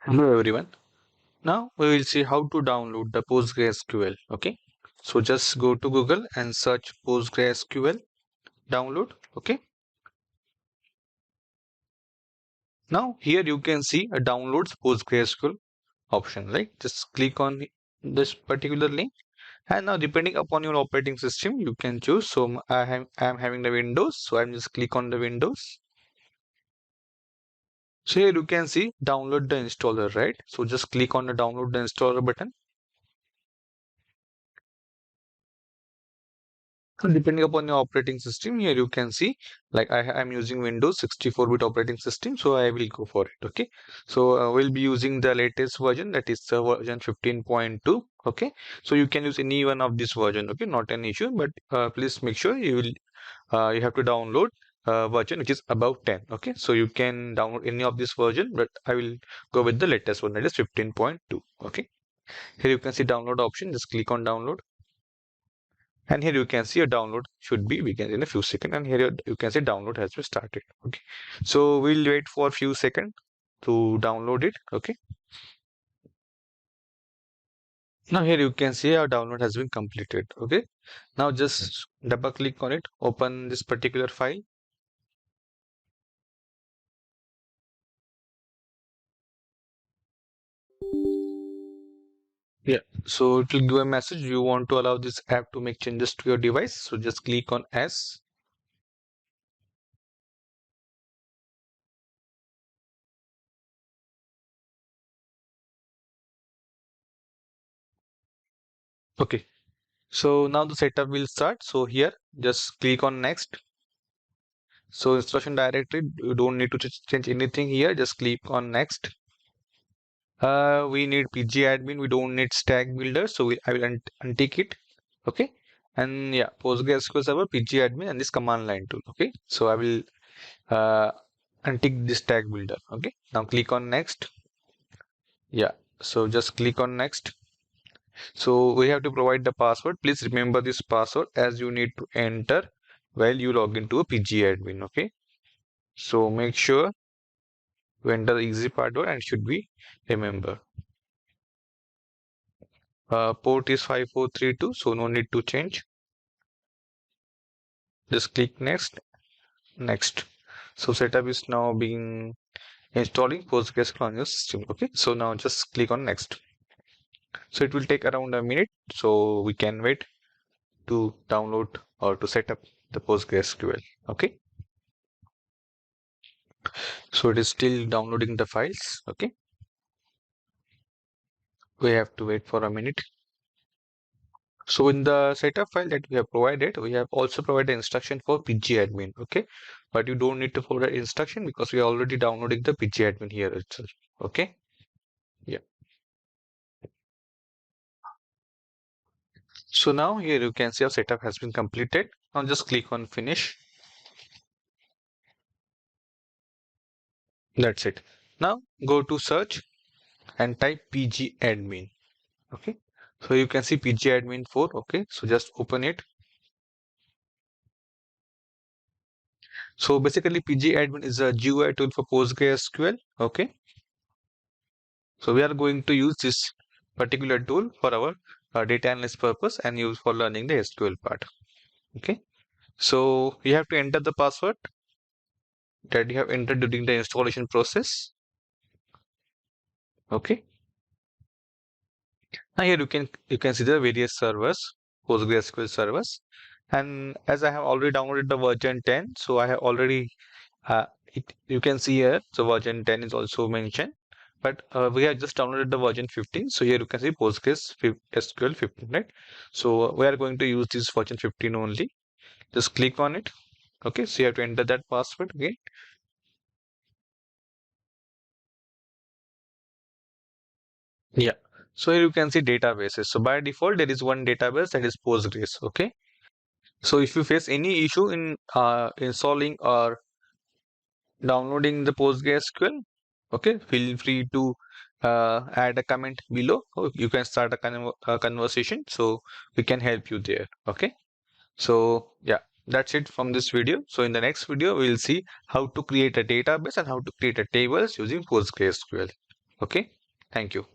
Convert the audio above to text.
Hello everyone. Now we will see how to download the PostgreSQL. Okay. So just go to Google and search PostgreSQL download. Okay. Now here you can see a downloads PostgreSQL option. Right. Just click on this particular link. And now depending upon your operating system, you can choose. So I am having the Windows. So I'm just click on the Windows. So here you can see download the installer. Right. So just click on the download the installer button. So depending upon your operating system, here you can see like I'm using Windows 64-bit operating system, so I will go for it. Okay, so we'll be using the latest version, that is version 15.2. Okay, so you can use any one of this version. Okay, not an issue, but please make sure you have to download version which is above 10. Okay, so you can download any of this version, but I will go with the latest one, that is 15.2. Okay, here you can see download option. Just click on download. And here you can see a download should be begin in a few seconds, and here you can see download has been started. Okay, so we'll wait for a few seconds to download it. Okay, now here you can see our download has been completed. Okay, now just double click on it, open this particular file. Yeah, so it will give a message, you want to allow this app to make changes to your device, so just click on S. Okay, so now the setup will start. So here just click on next. So instruction directory, you don't need to change anything here. Just click on next. We need PgAdmin. We don't need stack builder. So I will untick it. Okay. And yeah, PostgreSQL server, PgAdmin, and this command line tool. Okay. So I will uh, untick this stack builder. Okay. Now click on next. Yeah. So just click on next. So we have to provide the password. Please remember this password as you need to enter while you log into a PgAdmin. Okay. So make sure to enter the easy password and should be remember. Port is 5432, so no need to change. Just click next, next. So setup is now being installing PostgreSQL on your system. Okay, so now just click on next. So it will take around a minute, so we can wait to download or to set up the PostgreSQL. Okay, so it is still downloading the files. Okay, we have to wait for a minute. So in the setup file that we have provided, we have also provided instruction for PgAdmin. Okay, but you don't need to follow that instruction because we are already downloading the PgAdmin here itself. Okay, yeah. So now here you can see our setup has been completed. Now just click on finish. That's it. Now go to search and type PgAdmin. Okay, so you can see PgAdmin 4. Okay, so just open it. So basically PgAdmin is a GUI tool for PostgreSQL. Okay, so we are going to use this particular tool for our data analysis purpose and use for learning the SQL part. Okay, so you have to enter the password that you have entered during the installation process. Okay, now here you can see the various servers, PostgreSQL servers, and as I have already downloaded the version 10, so I have already you can see here, so version 10 is also mentioned, but we have just downloaded the version 15. So here you can see PostgreSQL 15, right? So we are going to use this version 15 only. Just click on it. Okay, so you have to enter that password again. Yeah. So here you can see databases. So by default, there is one database, that is Postgres. Okay. So if you face any issue in installing or downloading the PostgreSQL, okay, feel free to add a comment below. Or you can start a conversation, so we can help you there. Okay. So yeah, that's it from this video. So in the next video, we'll see how to create a database and how to create a tables using PostgreSQL. Okay. Thank you.